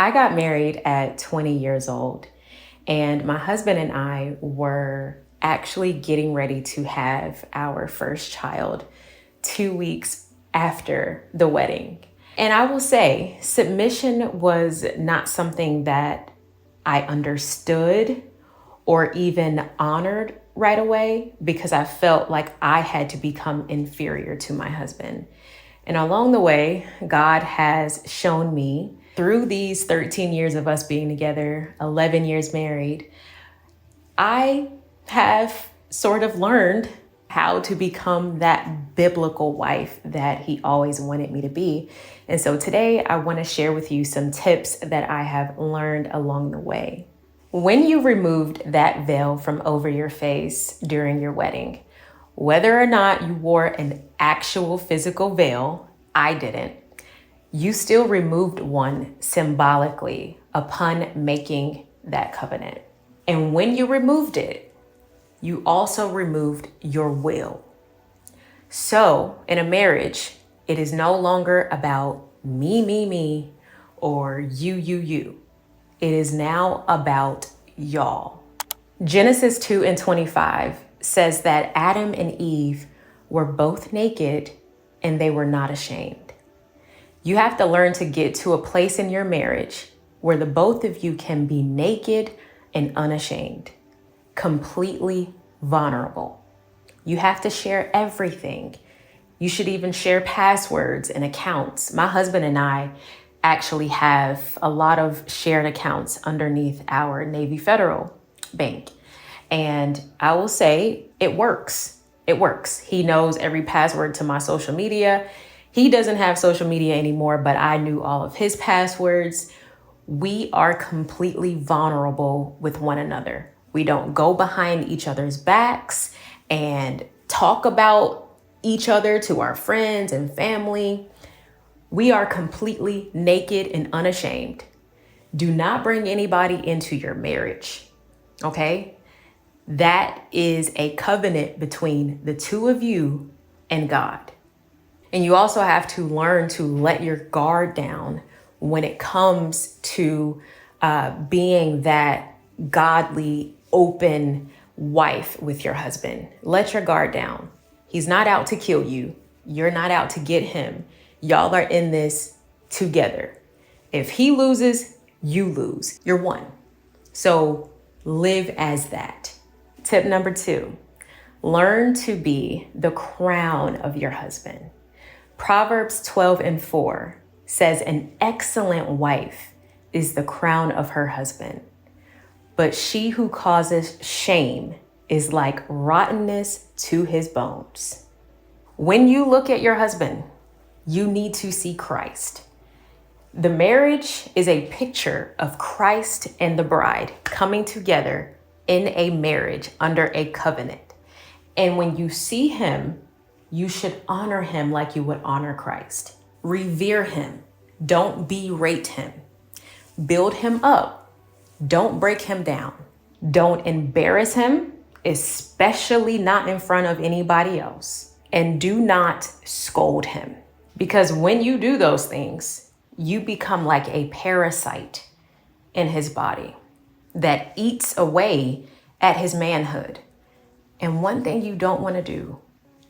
I got married at 20 years old, and my husband and I were actually getting ready to have our first child 2 weeks after the wedding. And I will say, submission was not something that I understood or even honored right away because I felt like I had to become inferior to my husband. And along the way, God has shown me through these 13 years of us being together, 11 years married, I have sort of learned how to become that biblical wife that he always wanted me to be. And so today I want to share with you some tips that I have learned along the way. When you removed that veil from over your face during your wedding, whether or not you wore an actual physical veil, I didn't. You still removed one symbolically upon making that covenant. And when you removed it, you also removed your will. So in a marriage, it is no longer about me, or you. It is now about y'all. Genesis 2:25 says that Adam and Eve were both naked and they were not ashamed. You have to learn to get to a place in your marriage where the both of you can be naked and unashamed, completely vulnerable. You have to share everything. You should even share passwords and accounts. My husband and I actually have a lot of shared accounts underneath our Navy Federal Bank. And I will say it works. It works. He knows every password to my social media. He doesn't have social media anymore, but I knew all of his passwords. We are completely vulnerable with one another. We don't go behind each other's backs and talk about each other to our friends and family. We are completely naked and unashamed. Do not bring anybody into your marriage, okay? That is a covenant between the two of you and God. And you also have to learn to let your guard down when it comes to being that godly, open wife with your husband. Let your guard down. He's not out to kill you. You're not out to get him. Y'all are in this together. If he loses, you lose. You're one. So live as that. Tip number 2, learn to be the crown of your husband. Proverbs 12:4 says an excellent wife is the crown of her husband, but she who causes shame is like rottenness to his bones. When you look at your husband, you need to see Christ. The marriage is a picture of Christ and the bride coming together in a marriage under a covenant. And when you see him, you should honor him like you would honor Christ. Revere him. Don't berate him. Build him up. Don't break him down. Don't embarrass him, especially not in front of anybody else. And do not scold him. Because when you do those things, you become like a parasite in his body that eats away at his manhood. And one thing you don't want to do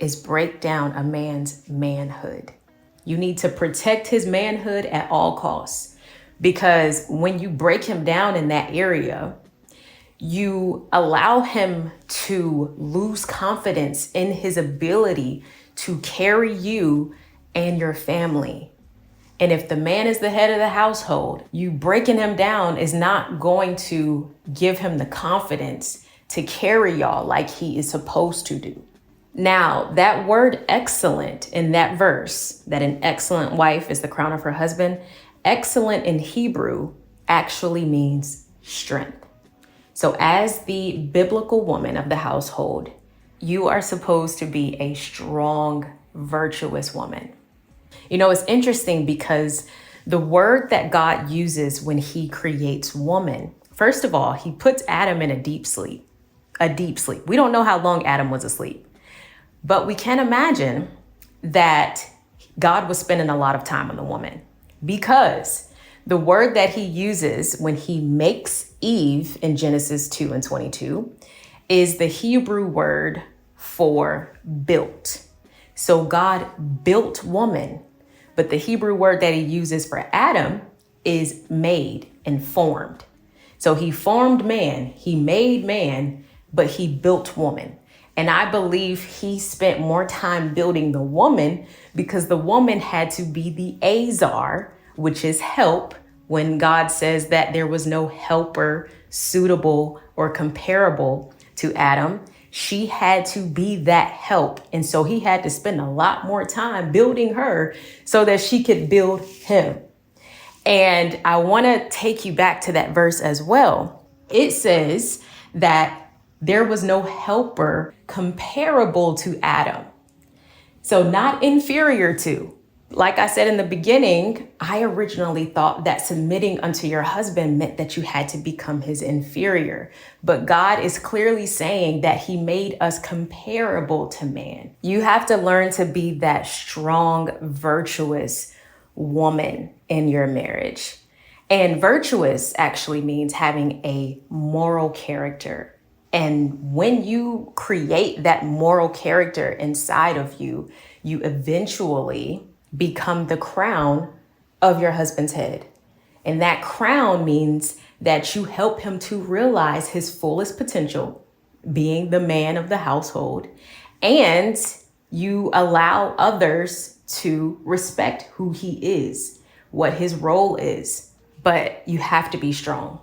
is break down a man's manhood. You need to protect his manhood at all costs, because when you break him down in that area, you allow him to lose confidence in his ability to carry you and your family. And if the man is the head of the household, you breaking him down is not going to give him the confidence to carry y'all like he is supposed to do. Now, that word excellent in that verse, that an excellent wife is the crown of her husband, excellent in Hebrew actually means strength. So as the biblical woman of the household, you are supposed to be a strong, virtuous woman. You know, it's interesting because the word that God uses when he creates woman, first of all, he puts Adam in a deep sleep. We don't know how long Adam was asleep. But we can imagine that God was spending a lot of time on the woman, because The word that he uses when he makes Eve in Genesis 2:22 is the Hebrew word for built. So God built woman, but the Hebrew word that he uses for Adam is made and formed. So he formed man, he made man, but he built woman. And I believe he spent more time building the woman because the woman had to be the azar, which is help, when God says that there was no helper suitable or comparable to Adam. She had to be that help. And so he had to spend a lot more time building her so that she could build him. And I want to take you back to that verse as well. It says that there was no helper comparable to Adam. So not inferior to. Like I said in the beginning, I originally thought that submitting unto your husband meant that you had to become his inferior. But God is clearly saying that he made us comparable to man. You have to learn to be that strong, virtuous woman in your marriage. And virtuous actually means having a moral character. And when you create that moral character inside of you, you eventually become the crown of your husband's head. And that crown means that you help him to realize his fullest potential, being the man of the household, and you allow others to respect who he is, what his role is. But you have to be strong.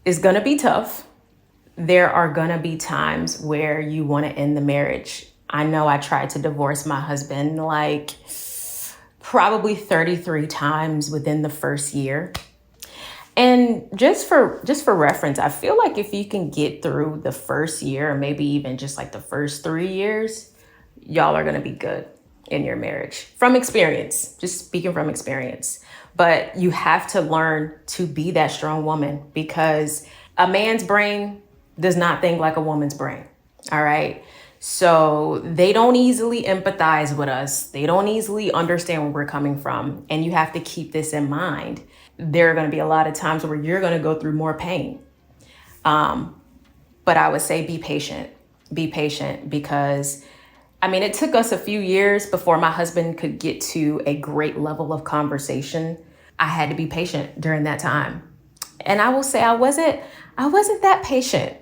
It's going to be tough. There are going to be times where you want to end the marriage. I know I tried to divorce my husband like probably 33 times within the first year. And just for reference, I feel like if you can get through the first year, or maybe even just like the first 3 years, y'all are going to be good in your marriage. From experience, just speaking from experience. But you have to learn to be that strong woman, because a man's brain does not think like a woman's brain. All right. So they don't easily empathize with us. They don't easily understand where we're coming from. And you have to keep this in mind. There are going to be a lot of times where you're going to go through more pain. But I would say be patient. Be patient, because it took us a few years before my husband could get to a great level of conversation. I had to be patient during that time. And I will say I wasn't that patient.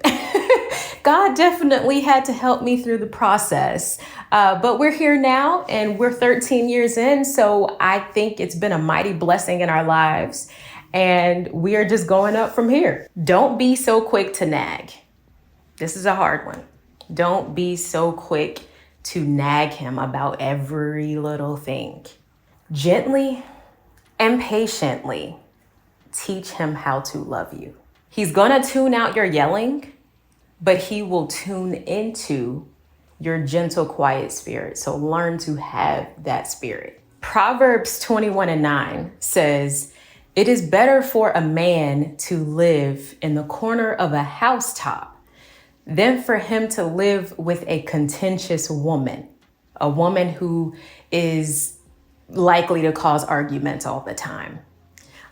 God definitely had to help me through the process. But we're here now and we're 13 years in. So I think it's been a mighty blessing in our lives. And we are just going up from here. Don't be so quick to nag. This is a hard one. Don't be so quick to nag him about every little thing. Gently and patiently teach him how to love you. He's gonna tune out your yelling, but he will tune into your gentle, quiet spirit. So learn to have that spirit. Proverbs 21:9 says, "It is better for a man to live in the corner of a housetop than for him to live with a contentious woman," a woman who is likely to cause arguments all the time,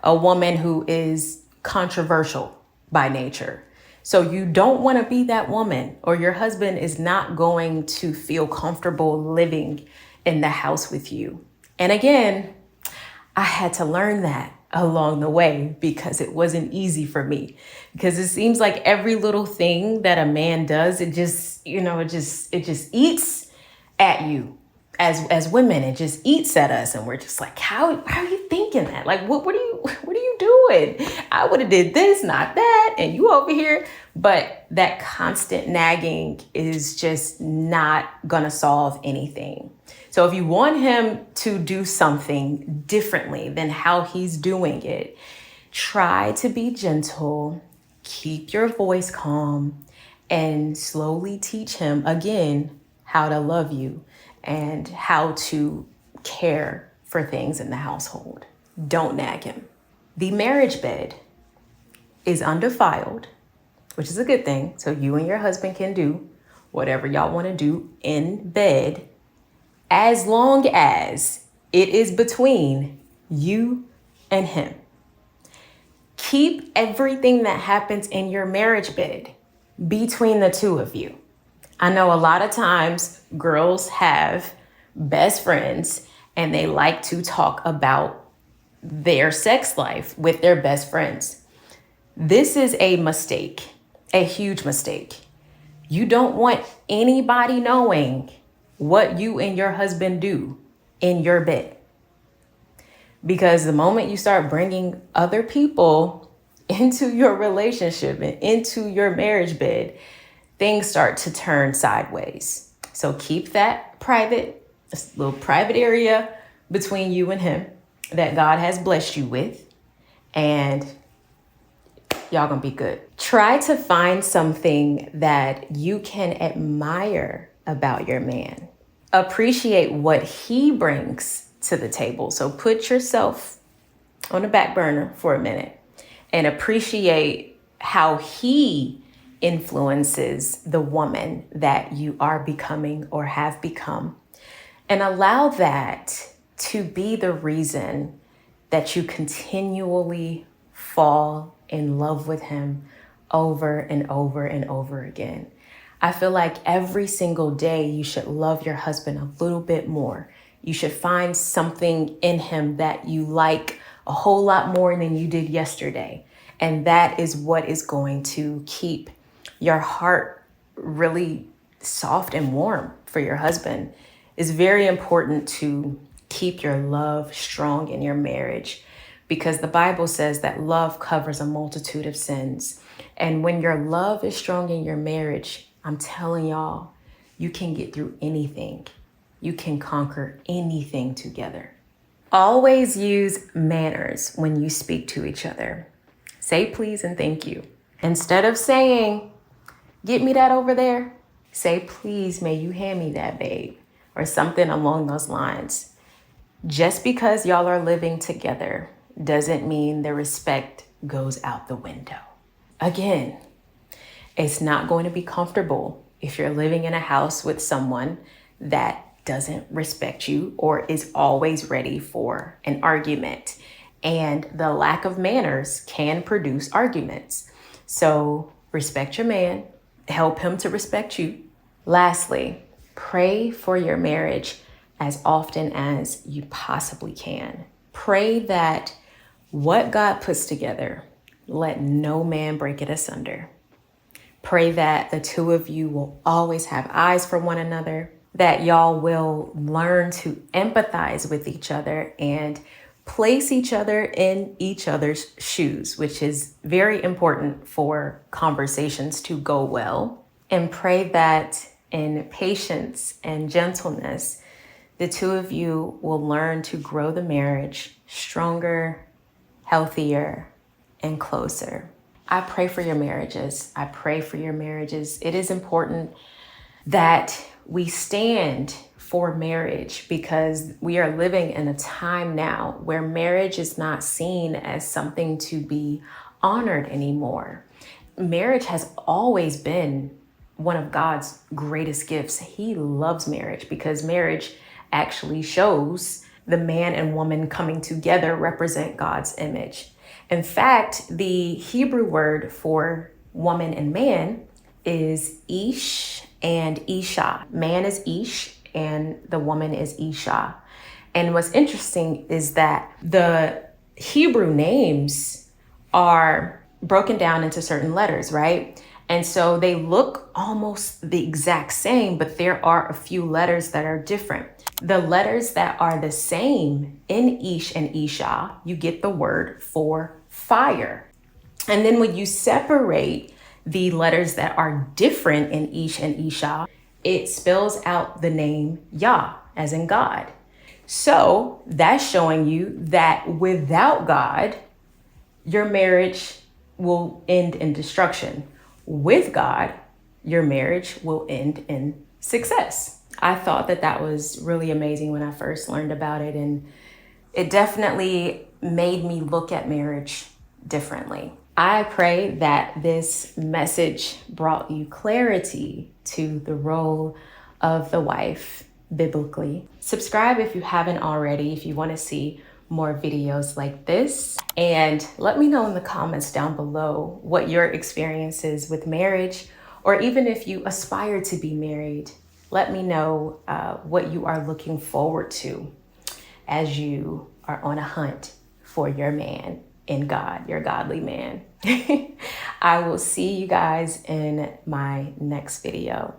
a woman who is controversial by nature. So you don't want to be that woman, or your husband is not going to feel comfortable living in the house with you. And again, I had to learn that along the way, because it wasn't easy for me, because it seems like every little thing that a man does, it just eats at you. As women, it just eats at us, and we're just like, how are you thinking that? Like, what are you doing? I would have did this, not that, and you over here. But that constant nagging is just not gonna solve anything. So if you want him to do something differently than how he's doing it, try to be gentle, keep your voice calm, and slowly teach him again how to love you and how to care for things in the household. Don't nag him. The marriage bed is undefiled, which is a good thing. So you and your husband can do whatever y'all want to do in bed, as long as it is between you and him. Keep everything that happens in your marriage bed between the two of you. I know a lot of times girls have best friends and they like to talk about their sex life with their best friends. This is a mistake, a huge mistake. You don't want anybody knowing what you and your husband do in your bed. Because the moment you start bringing other people into your relationship and into your marriage bed, things start to turn sideways. So keep that private, this little private area between you and him that God has blessed you with, and y'all gonna be good. Try to find something that you can admire about your man. Appreciate what he brings to the table. So put yourself on the back burner for a minute and appreciate how he influences the woman that you are becoming or have become. And allow that to be the reason that you continually fall in love with him over and over and over again. I feel like every single day you should love your husband a little bit more. You should find something in him that you like a whole lot more than you did yesterday. And that is what is going to keep your heart really soft and warm for your husband. It's very important to keep your love strong in your marriage, because the Bible says that love covers a multitude of sins. And when your love is strong in your marriage, I'm telling y'all, you can get through anything. You can conquer anything together. Always use manners when you speak to each other. Say please and thank you. Instead of saying, get me that over there, say, please, may you hand me that, babe, or something along those lines. Just because y'all are living together doesn't mean the respect goes out the window. Again, it's not going to be comfortable if you're living in a house with someone that doesn't respect you or is always ready for an argument. And the lack of manners can produce arguments. So respect your man, help him to respect you. Lastly, pray for your marriage as often as you possibly can. Pray that what God puts together, let no man break it asunder. Pray that the two of you will always have eyes for one another, that y'all will learn to empathize with each other and place each other in each other's shoes, which is very important for conversations to go well. And pray that in patience and gentleness, the two of you will learn to grow the marriage stronger, healthier, and closer. I pray for your marriages. I pray for your marriages. It is important that we stand for marriage, because we are living in a time now where marriage is not seen as something to be honored anymore. Marriage has always been one of God's greatest gifts. He loves marriage because marriage actually shows the man and woman coming together represent God's image. In fact, the Hebrew word for woman and man is ish and isha. Man is ish and the woman is isha. And what's interesting is that the Hebrew names are broken down into certain letters, right? And so they look almost the exact same, but there are a few letters that are different. The letters that are the same in Ish and Isha, you get the word for fire. And then when you separate the letters that are different in Ish and Isha, it spells out the name Yah, as in God. So that's showing you that without God, your marriage will end in destruction. With God, your marriage will end in success. I thought that that was really amazing when I first learned about it, and it definitely made me look at marriage differently. I pray that this message brought you clarity to the role of the wife biblically. Subscribe if you haven't already, if you want to see more videos like this. And let me know in the comments down below what your experience is with marriage, or even if you aspire to be married, let me know what you are looking forward to as you are on a hunt for your man in God, your godly man. I will see you guys in my next video.